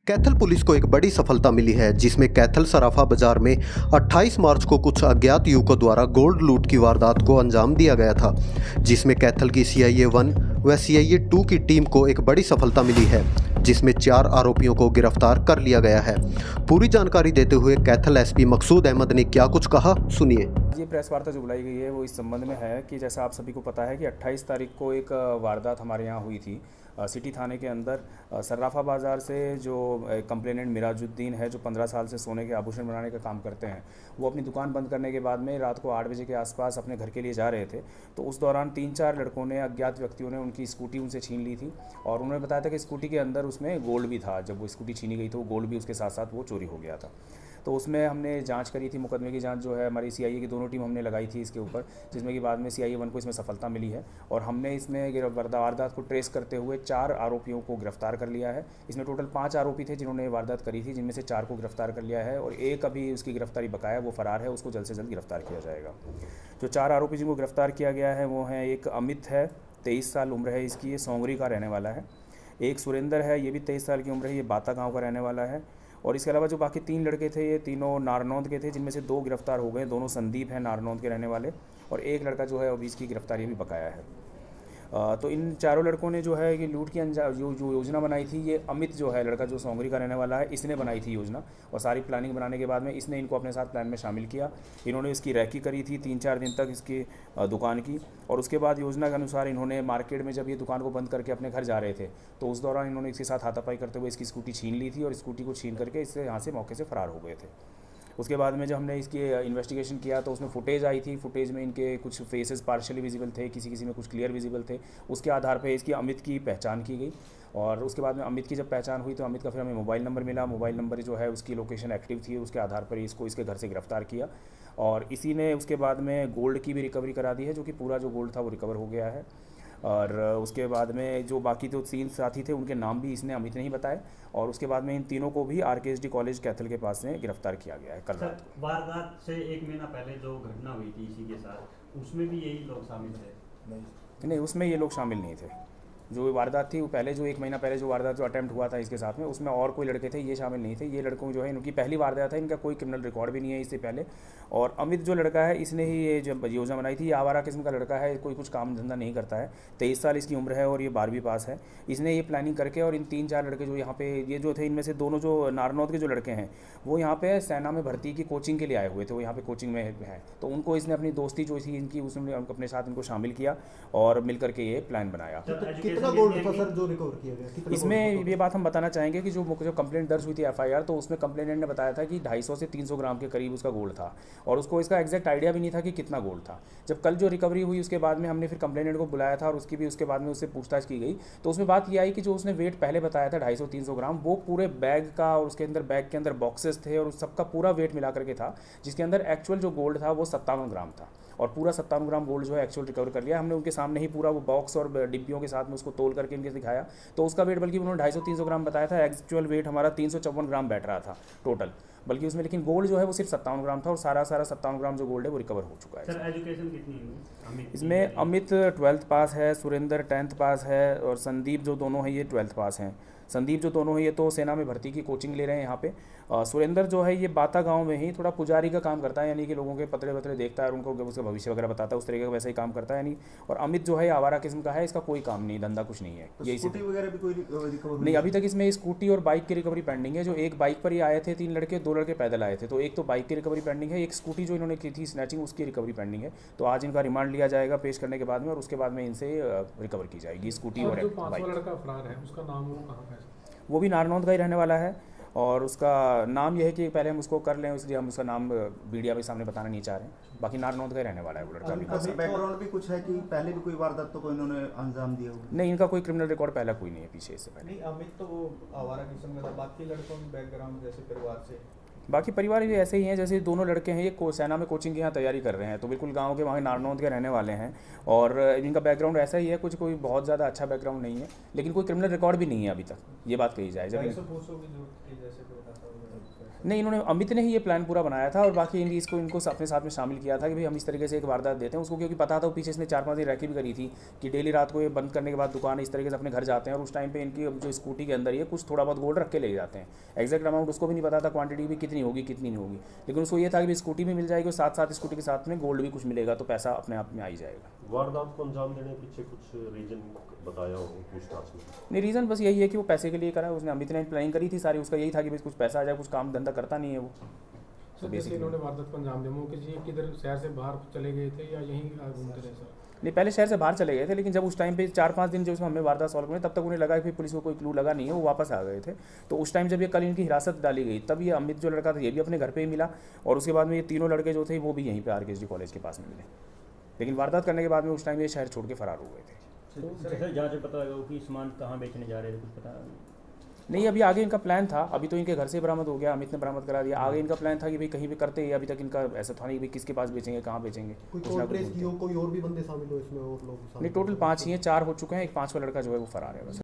Kaithal police को एक बड़ी सफलता मिली है, जिसमें कैथल सराफा बाजार में 28 मार्च को कुछ अज्ञात युवकों द्वारा गोल्ड लूट की वारदात को अंजाम दिया गया था, जिसमें कैथल की CIA 1 व CIA 2 की टीम को एक बड़ी सफलता मिली है, जिसमें 4 आरोपियों को गिरफ्तार कर लिया गया है। पूरी जानकारी देते हुए कैथल SP मकसूद अहमद ने क्या कुछ कहा, सुनिए। ये प्रेस वार्ता जो बुलाई गई है वो इस संबंध में है कि जैसा आप सभी को पता है कि 28 तारीख को एक वारदात हमारे यहाँ हुई थी सिटी थाने के अंदर। सर्राफा बाज़ार से जो कंप्लेनेंट मिराजुद्दीन है, जो 15 साल से सोने के आभूषण बनाने का काम करते हैं, वो अपनी दुकान बंद करने के बाद में रात को 8 बजे के आसपास अपने घर के लिए जा रहे थे। तो उस दौरान 3-4 लड़कों ने, अज्ञात व्यक्तियों ने उनकी स्कूटी उनसे छीन ली थी और उन्होंने बताया था कि स्कूटी के अंदर उसमें गोल्ड भी था। जब वो स्कूटी छीनी गई तो वो गोल्ड भी उसके साथ साथ वो चोरी हो गया था। तो उसमें हमने जांच करी थी, मुकदमे की जांच जो है हमारी CIA की दोनों टीम हमने लगाई थी इसके ऊपर, जिसमें कि बाद में CIA 1 को इसमें सफलता मिली है और हमने इसमें वारदात को ट्रेस करते हुए 4 आरोपियों को गिरफ्तार कर लिया है। इसमें टोटल 5 आरोपी थे जिन्होंने वारदात करी थी, जिनमें से 4 को गिरफ्तार कर लिया है और एक अभी उसकी गिरफ्तारी बकाया, वो फरार है, उसको जल्द से जल्द गिरफ्तार किया जाएगा। जो 4 आरोपी जिनको गिरफ्तार किया गया है वो हैं, एक अमित है, 23 साल उम्र है इसकी, ये सौंगरी का रहने वाला है। एक सुरेंद्र है, ये भी 23 साल की उम्र है, ये बाता गाँव का रहने वाला है। और इसके अलावा जो बाकी 3 लड़के थे, ये तीनों नारनौंद के थे, जिनमें से 2 गिरफ्तार हो गए। दोनों संदीप हैं, नारनौंद के रहने वाले, और एक लड़का जो है अभी इसकी गिरफ्तारी भी बकाया है। तो इन चारों लड़कों ने जो है कि लूट की जो योजना बनाई थी, ये अमित जो है लड़का, जो सौंगरी का रहने वाला है, इसने बनाई थी योजना। और सारी प्लानिंग बनाने के बाद में इसने इनको अपने साथ प्लान में शामिल किया। इन्होंने इसकी रैकी करी थी 3-4 दिन तक इसकी दुकान की, और उसके बाद योजना के अनुसार इन्होंने मार्केट में जब ये दुकान को बंद करके अपने घर जा रहे थे, तो उस दौरान इन्होंने इसके साथ हाथापाई करते हुए इसकी स्कूटी छीन ली थी और स्कूटी को छीन करके इससे यहाँ से मौके से फरार हो गए थे। उसके बाद में जब हमने इसकी इन्वेस्टिगेशन किया तो उसमें फुटेज आई थी। फुटेज में इनके कुछ फेसेस पार्शियली विजिबल थे, किसी में कुछ क्लियर विजिबल थे। उसके आधार पे इसकी अमित की पहचान की गई और उसके बाद में अमित की जब पहचान हुई तो अमित का फिर हमें मोबाइल नंबर मिला। मोबाइल नंबर जो है उसकी लोकेशन एक्टिव थी, उसके आधार पर इसको इसके घर से गिरफ्तार किया और इसी ने उसके बाद में गोल्ड की भी रिकवरी करा दी है, जो कि पूरा जो गोल्ड था वो रिकवर हो गया है। और उसके बाद में जो बाकी जो 3 साथी थे उनके नाम भी इसने अमित ने ही बताए और उसके बाद में इन तीनों को भी RKSD कॉलेज कैथल के पास में गिरफ्तार किया गया है कल रात को। वारदात से 1 महीना पहले जो घटना हुई थी इसी के साथ, उसमें भी यही लोग शामिल थे? नहीं, उसमें ये लोग शामिल नहीं थे। जो वारदात थी वो पहले, जो 1 महीना पहले जो वारदात जो अटैम्प्ट हुआ था इसके साथ में, उसमें और कोई लड़के थे, ये शामिल नहीं थे। ये लड़कों जो है इनकी पहली वारदात है, इनका कोई क्रिमिनल रिकॉर्ड भी नहीं है इससे पहले। और अमित जो लड़का है, इसने ही ये जब योजना बनाई थी, ये आवारा किस्म का लड़का है, कोई कुछ काम धंधा नहीं करता है, 23 साल इसकी उम्र है और ये 12वीं पास है। इसने ये प्लानिंग करके और इन 3-4 लड़के जो यहाँ पे ये जो थे, इनमें से दोनों जो नारनौद के जो लड़के हैं वो यहाँ पे सेना में भर्ती की कोचिंग के लिए आए हुए थे, वो यहाँ पे कोचिंग में है। तो उनको इसने अपनी दोस्ती जो थी इनकी, उसने अपने साथ इनको शामिल किया और मिल करके ये प्लान बनाया। कितना गोल्ड था सर जो रिकवर किया गया? इसमें ये बात हम बताना चाहेंगे कि जो कंप्लेंट दर्ज हुई थी FIR, तो उसमें कंप्लेनेंट ने बताया था कि 250 से 300 ग्राम के करीब उसका गोल्ड था और उसको इसका एग्जैक्ट आइडिया भी नहीं था कि कितना गोल्ड था। जब कल जो रिकवरी हुई उसके बाद में हमने फिर कंप्लेनेंट को बुलाया था और उसकी भी उसके बाद में उससे पूछताछ की गई, तो उसमें बात ये आई कि जो उसने वेट पहले बताया था 250-300 ग्राम, वो पूरे बैग का और उसके अंदर बैग के अंदर बॉक्सेस थे और उस सबका पूरा वेट मिला करके था, जिसके अंदर एक्चुअल जो गोल्ड था वो 57 ग्राम था और पूरा 57 ग्राम गोल्ड जो है एक्चुअल रिकवर कर लिया हमने। उनके सामने ही पूरा वो बॉक्स और डिब्बियों के साथ में उसको तोल करके इनके दिखाया, तो उसका वेट, बल्कि उन्होंने 250-300 ग्राम बताया था, एक्चुअल वेट हमारा 354 ग्राम बैठ रहा था टोटल, बल्कि उसमें लेकिन गोल्ड जो है वो सिर्फ 57 ग्राम था और सारा 57 ग्राम जो गोल्ड है वो रिकवर हो चुका है। सर एजुकेशन कितनी है इसमें अमित 12th पास है, सुरेंद्र 10th पास है और संदीप जो दोनों हैं ये 12th पास हैं। संदीप जो दोनों हैं ये तो सेना में भर्ती की कोचिंग ले रहे हैं यहाँ पे। सुरेंद्र जो है ये बाता गांव में ही थोड़ा पुजारी का काम करता है, यानी कि लोगों के पतरे वतरे देखता है और उनको उसका भविष्य वगैरह बताता है, उस तरीके का वैसा ही काम करता है यानी। और अमित जो है आवारा किस्म का है, इसका कोई काम नहीं, धंधा कुछ नहीं है। तो स्कूटी वगैरह भी कोई रिकवर नहीं, अभी तक इसमें स्कूटी और बाइक की रिकवरी पेंडिंग है। जो एक बाइक पर ही आए थे 3 लड़के, 2 लड़के पैदल आए थे, तो एक तो बाइक की रिकवरी पेंडिंग है, एक स्कूटी जो इन्होंने की थी स्नैचिंग उसकी रिकवरी पेंडिंग है। तो आज इनका रिमांड लिया जाएगा पेश करने के बाद में और उसके बाद में इनसे रिकवर की जाएगी स्कूटी और बाइक। लड़का फरार है, उसका नाम वो कहाँ का है? वो भी नारनौंद का ही रहने वाला है और उसका नाम यह है कि पहले हम उसको कर लें, इसलिए हम उसका नाम मीडिया के सामने बताना नहीं चाह रहे हैं। बाकी नारनौंद का ही रहने वाला है वो लड़का भी। बैकग्राउंड भी कुछ है कि पहले भी कोई वारदात तो कोई इन्होंने अंजाम दिया होगा? नहीं, इनका कोई क्रिमिनल रिकॉर्ड पहला कोई नहीं है पीछे इससे पहले। नहीं, अमित तो वो आवारा किस्म का था, बाकी लड़कों में बैकग्राउंड जैसे परिवार से बाकी परिवार भी ऐसे ही हैं, जैसे दोनों लड़के हैं, ये सेना में कोचिंग की यहाँ तैयारी कर रहे हैं, तो बिल्कुल गांव के वहाँ नारनौंद के रहने वाले हैं। और इनका बैकग्राउंड ऐसा ही है, कुछ कोई बहुत ज़्यादा अच्छा बैकग्राउंड नहीं है, लेकिन कोई क्रिमिनल रिकॉर्ड भी नहीं है अभी तक, ये बात कही जाए। जब नहीं, इन्होंने अमित ने ही ये प्लान पूरा बनाया था, और बाकी इनको अपने साथ में शामिल किया था कि भाई हम इस तरीके से एक वारदात देते हैं उसको, क्योंकि पता था वो पीछे इसने 4-5 दिन रैकी भी करी थी कि डेली रात को ये बंद करने के बाद दुकान इस तरीके से अपने घर जाते हैं, और उस टाइम पे इनकी जो स्कूटी के अंदर ये कुछ थोड़ा बहुत गोल्ड रख के ले जाते हैं। एग्जैक्ट अमाउंट उसको भी नहीं पता था, क्वांटिटी भी कितनी होगी कितनी नहीं होगी, लेकिन उसको ये था कि स्कूटी भी मिल जाएगी और साथ साथ स्कूटी के साथ में गोल्ड भी कुछ मिलेगा, तो पैसा अपने आप में आ ही जाएगा। वारदात को अंजाम देने के पीछे कुछ रीजन बताया हो पूछताछ में? नहीं, रीज़न बस यही है कि वो पैसे के लिए करा है उसने। अमित ने प्लानिंग करी थी सारी, उसका यही था कि भाई कुछ पैसा आ जाए, कुछ काम धंधा करता नहीं है वो। सर जैसे इन्होंने वारदात को अंजाम दिया, मुकेश जी किधर शहर से बाहर चले गए थे या यहीं घूमते रहे सर? नहीं, पहले शहर से बाहर चले गए थे, लेकिन जब उस टाइम पे 4-5 दिन जो उसमें हमें वारदात सॉल्व करें, तब तक उन्हें लगा कि पुलिस को कोई क्लू लगा नहीं है, वो वापस आ गए थे। तो उस टाइम जब ये कल इनकी हिरासत डाली गई, तब ये अमित जो लड़का था ये भी अपने घर पे ही मिला, और उसके बाद में ये तीनों लड़के जो थे वो भी यहीं पे RKSD कॉलेज के पास में मिले। लेकिन वारदात करने के बाद में उस टाइम ये शहर छोड़ के फरार हो गए थे। जैसे जांच में पता लगा कि सामान कहाँ बेचने जा रहे थे, कुछ पता नहीं, अभी आगे इनका प्लान था, अभी तो इनके घर से बरामद हो गया, अमित ने बरामद करा दिया। आगे इनका प्लान था कि भाई कहीं भी करते ही, अभी तक इनका ऐसा था नहीं कि किसके पास बेचेंगे, कहाँ बेचेंगे। कोई कुछ ना कोर्ट कुछ रेस ढूंढते। की हो, कोई और भी बंदे शामिल हो इसमें और लोग शामिल नहीं, टोटल 5 ही हैं, 4 हो चुके हैं, एक 5वां लड़का जो है वो फरार है बस।